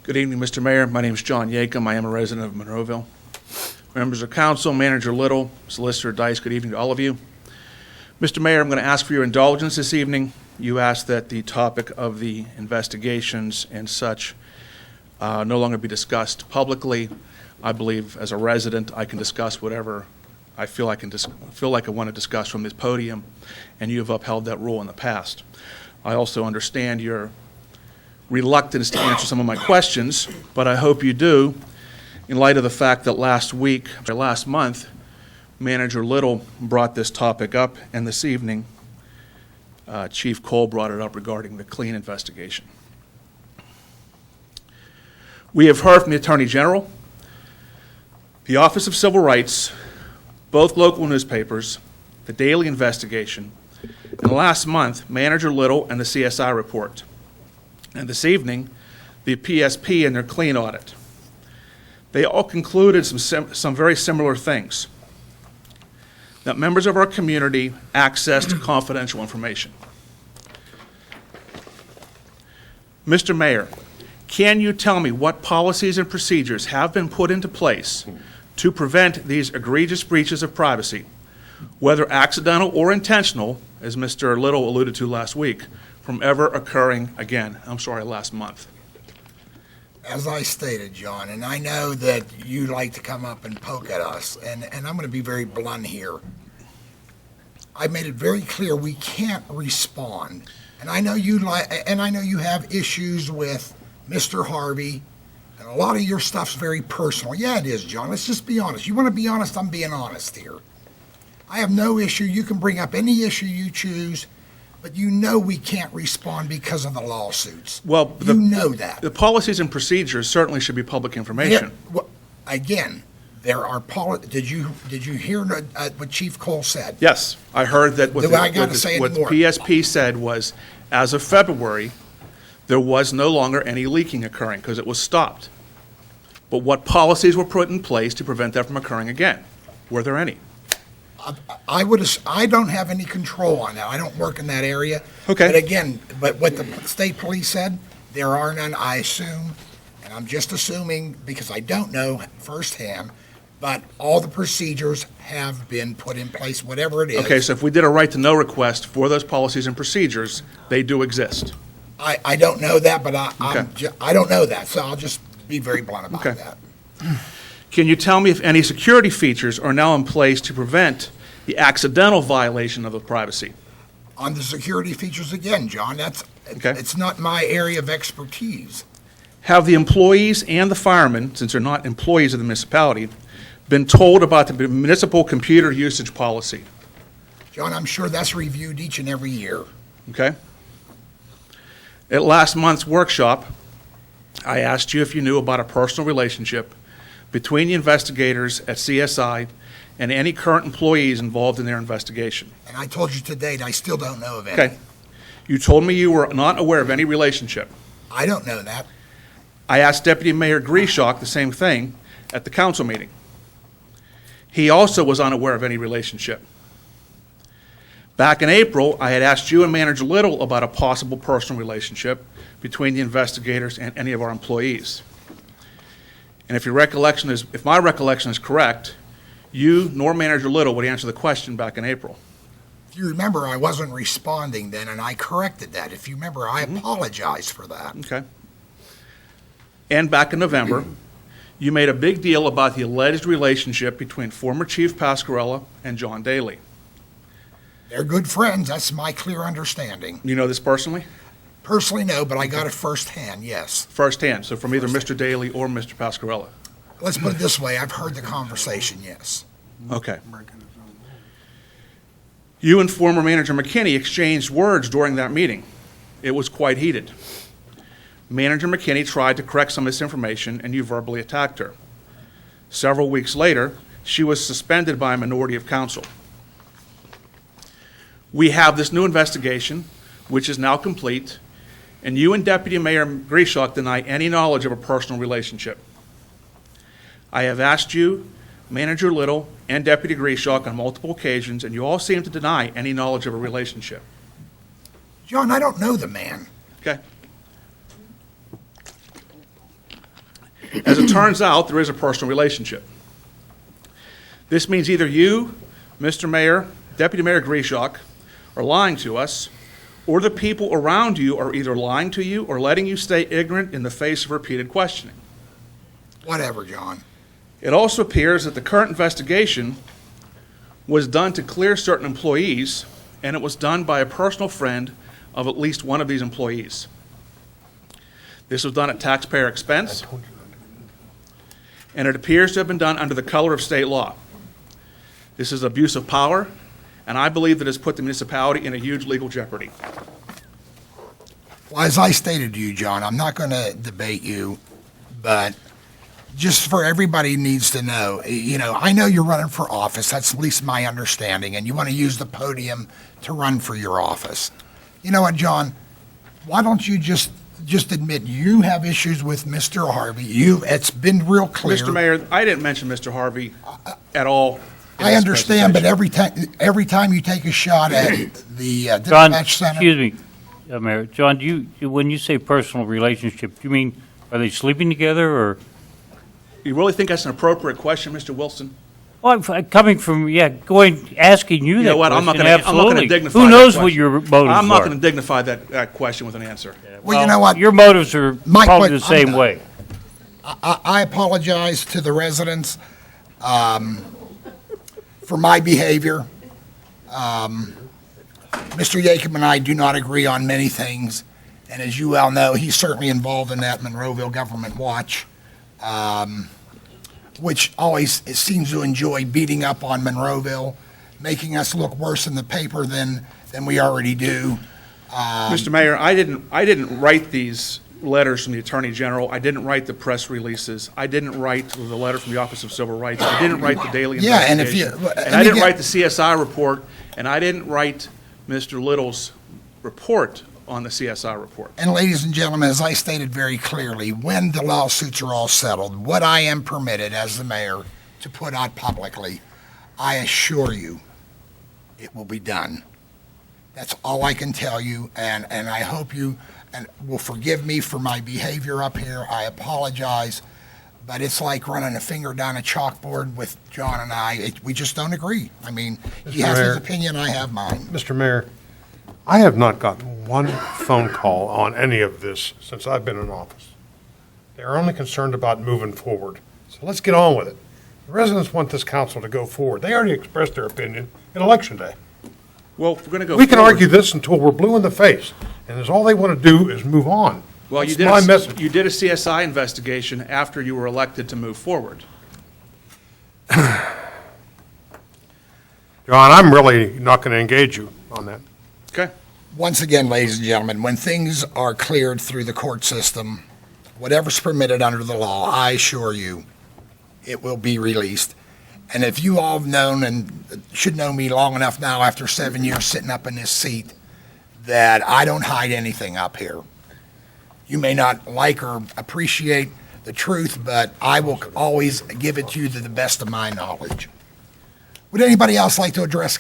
Good evening, Mr. Mayor. My name is John Yakim. I am a resident of Monroeville. Members of Council, Manager Little, Solicitor Dice, good evening to all of you. Mr. Mayor, I'm going to ask for your indulgence this evening. You asked that the topic of the investigations and such no longer be discussed publicly. I believe as a resident I can discuss whatever I feel like I want to discuss from this podium, and you have upheld that rule in the past. I also understand your reluctance to answer some of my questions, but I hope you do, in light of the fact that last month, Manager Little brought this topic up, and this evening, Chief Cole brought it up regarding the clean investigation. We have heard from the Attorney General, the Office of Civil Rights, both local newspapers, the Daily Investigation, and last month, Manager Little and the CSI report. And this evening, the PSP and their clean audit. They all concluded some very similar things. That members of our community accessed confidential information. Mr. Mayor, can you tell me what policies and procedures have been put into place to prevent these egregious breaches of privacy, whether accidental or intentional, as Mr. Little alluded to last week, from ever occurring again? Last month. As I stated, John, and I know that you like to come up and poke at us, and I'm going to be very blunt here. I made it very clear we can't respond, and I know you have issues with Mr. Harvey, and a lot of your stuff's very personal. Yeah, it is, John. Let's just be honest. You want to be honest? I'm being honest here. I have no issue. You can bring up any issue you choose, but you know we can't respond because of the lawsuits. Well, you know that. The policies and procedures certainly should be public information. Yeah, well, again, there are Did you hear what Chief Cole said? Yes, I heard that what the PSP said was, as of February, there was no longer any leaking occurring because it was stopped. But what policies were put in place to prevent that from occurring again? Were there any? I don't have any control on that. I don't work in that area. Okay. But again, what the state police said, there are none, I assume, and I'm just assuming because I don't know firsthand, but all the procedures have been put in place, whatever it is. Okay, so if we did a right to know request for those policies and procedures, they do exist. I don't know that, but Okay. I don't know that, so I'll just be very blunt about Okay. that. Can you tell me if any security features are now in place to prevent the accidental violation of the privacy? On the security features again, John, Okay. it's not my area of expertise. Have the employees and the firemen, since they're not employees of the municipality, been told about the municipal computer usage policy? John, I'm sure that's reviewed each and every year. Okay? At last month's workshop, I asked you if you knew about a personal relationship between the investigators at CSI and any current employees involved in their investigation. And I told you to date, I still don't know of any. Okay. You told me you were not aware of any relationship. I don't know that. I asked Deputy Mayor Grishock the same thing at the council meeting. He also was unaware of any relationship. Back in April, I had asked you and Manager Little about a possible personal relationship between the investigators and any of our employees. And if my recollection is correct, you nor Manager Little would answer the question back in April. If you remember, I wasn't responding then, and I corrected that. If you remember, I apologize for that. Okay. And back in November, you made a big deal about the alleged relationship between former Chief Pasquarella and John Daly. They're good friends. That's my clear understanding. You know this personally? Personally, no, but I got it firsthand, yes. Firsthand, so from either Mr. Daly or Mr. Pasquarella. Let's put it this way. I've heard the conversation, yes. Okay. You and former Manager McKinney exchanged words during that meeting. It was quite heated. Manager McKinney tried to correct some of this information, and you verbally attacked her. Several weeks later, she was suspended by a minority of council. We have this new investigation, which is now complete, and you and Deputy Mayor Grishock deny any knowledge of a personal relationship. I have asked you, Manager Little, and Deputy Grishock on multiple occasions, and you all seem to deny any knowledge of a relationship. John, I don't know the man. Okay. As it turns out, there is a personal relationship. This means either you, Mr. Mayor, Deputy Mayor Grishak, are lying to us, or the people around you are either lying to you or letting you stay ignorant in the face of repeated questioning. Whatever, John. It also appears that the current investigation was done to clear certain employees, and it was done by a personal friend of at least one of these employees. This was done at taxpayer expense, and it appears to have been done under the color of state law. This is abuse of power, and I believe that it's put the municipality in a huge legal jeopardy. Well, as I stated to you, John, I'm not going to debate you, but just for everybody needs to know, I know you're running for office. That's at least my understanding, and you want to use the podium to run for your office. You know what, John? Why don't you just admit you have issues with Mr. Harvey? It's been real clear. Mr. Mayor, I didn't mention Mr. Harvey at all. I understand, but every time you take a shot at the John, dispatch center. excuse me, Mayor. John, when you say personal relationship, do you mean, are they sleeping together, or? You really think that's an appropriate question, Mr. Wilson? Well, coming from, asking you You that know what, I'm not question, going to absolutely. dignify Who that knows what question. your motives are? I'm not going to dignify that question with an answer. Well, you know what? Your motives are Mike, probably wait, the I'm same done. way. I apologize to the residents for my behavior. Mr. Yakim and I do not agree on many things, and as you well know, he's certainly involved in that Monroeville Government Watch, which always seems to enjoy beating up on Monroeville, making us look worse in the paper than we already do. Mr. Mayor, I didn't write these letters from the Attorney General. I didn't write the press releases. I didn't write the letter from the Office of Civil Rights. I didn't write the daily Yeah, and if investigation. you- And and I didn't again- write the CSI report, and I didn't write Mr. Little's report on the CSI report. And ladies and gentlemen, as I stated very clearly, when the lawsuits are all settled, what I am permitted as the mayor to put out publicly, I assure you, it will be done. That's all I can tell you, and I hope you will forgive me for my behavior up here. I apologize, but it's like running a finger down a chalkboard with John and I. We just don't agree. I mean, he Mr. has his Mayor. opinion, I have mine. Mr. Mayor, I have not gotten one phone call on any of this since I've been in office. They're only concerned about moving forward. So let's get on with it. The residents want this council to go forward. They already expressed their opinion at Election Day. Well, if we're going to go We can forward- argue this until we're blue in the face, and all they want to do is move on. Well, you That's my message. you did a CSI investigation after you were elected to move forward. John, I'm really not going to engage you on that. Okay? Once again, ladies and gentlemen, when things are cleared through the court system, whatever's permitted under the law, I assure you, it will be released. And if you all have known and should know me long enough now after 7 years sitting up in this seat, that I don't hide anything up here. You may not like or appreciate the truth, but I will always give it to you to the best of my knowledge. Would anybody else like to address